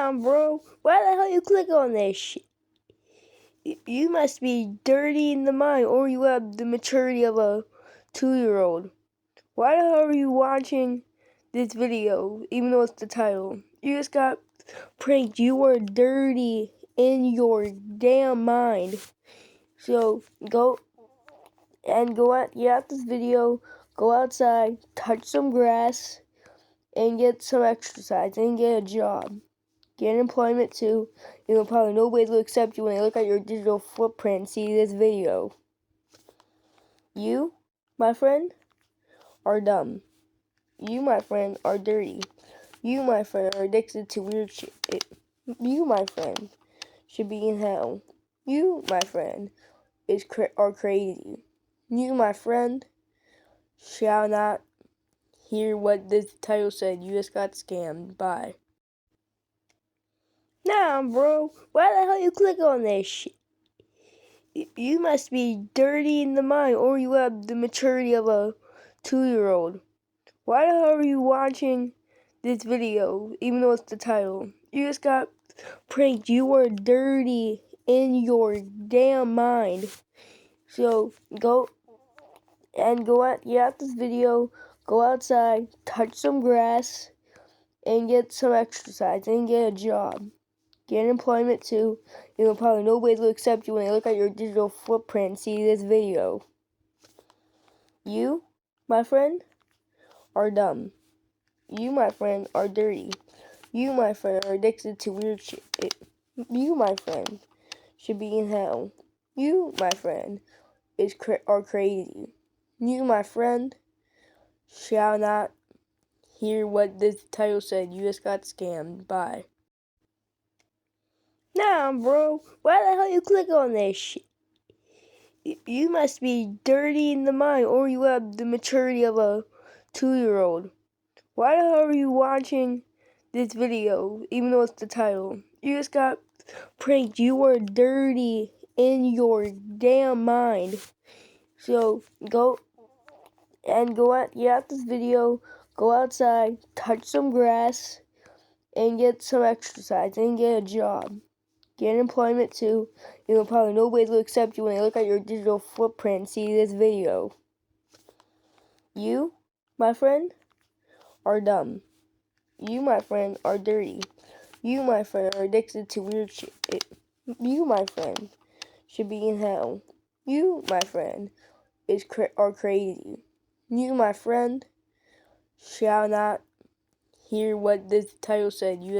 Nah, bro. Why the hell you click on this shit? You must be dirty in the mind, or you have the maturity of a 2-year-old. Why the hell are you watching this video, even though it's the title? You just got pranked. You are dirty in your damn mind. So go out. You have this video. Go outside, touch some grass, and get some exercise, and get a job. Get employment too. Probably nobody will accept you when they look at your digital footprint and see this video. You, my friend, are dumb. You, my friend, are dirty. You, my friend, are addicted to weird shit. You, my friend, should be in hell. You, my friend, are crazy. You, my friend, shall not hear what this title said. You just got scammed. Bye. Nah, bro. Why the hell you click on this shit? You must be dirty in the mind, or you have the maturity of a 2-year-old. Why the hell are you watching this video, even though it's the title? You just got pranked. You are dirty in your damn mind. So go out. You have this video. Go outside, touch some grass, and get some exercise, and get a job. Get employment too. Probably nobody will accept you when they look at your digital footprint and see this video. You, my friend, are dumb. You, my friend, are dirty. You, my friend, are addicted to weird shit. You, my friend, should be in hell. You, my friend, are crazy. You, my friend, shall not hear what this title said. You just got scammed. Bye. Nah, bro. Why the hell you click on this shit? You must be dirty in the mind, or you have the maturity of a 2-year-old. Why the hell are you watching this video, even though it's the title? You just got pranked. You are dirty in your damn mind. So go out. You have this video. Go outside, touch some grass, and get some exercise, and get a job. Get employment too. Probably nobody will accept you when they look at your digital footprint and see this video. You, my friend, are dumb. You, my friend, are dirty. You, my friend, are addicted to weird shit. You, my friend, should be in hell. You, my friend, are crazy. You, my friend, shall not hear what this title said. You just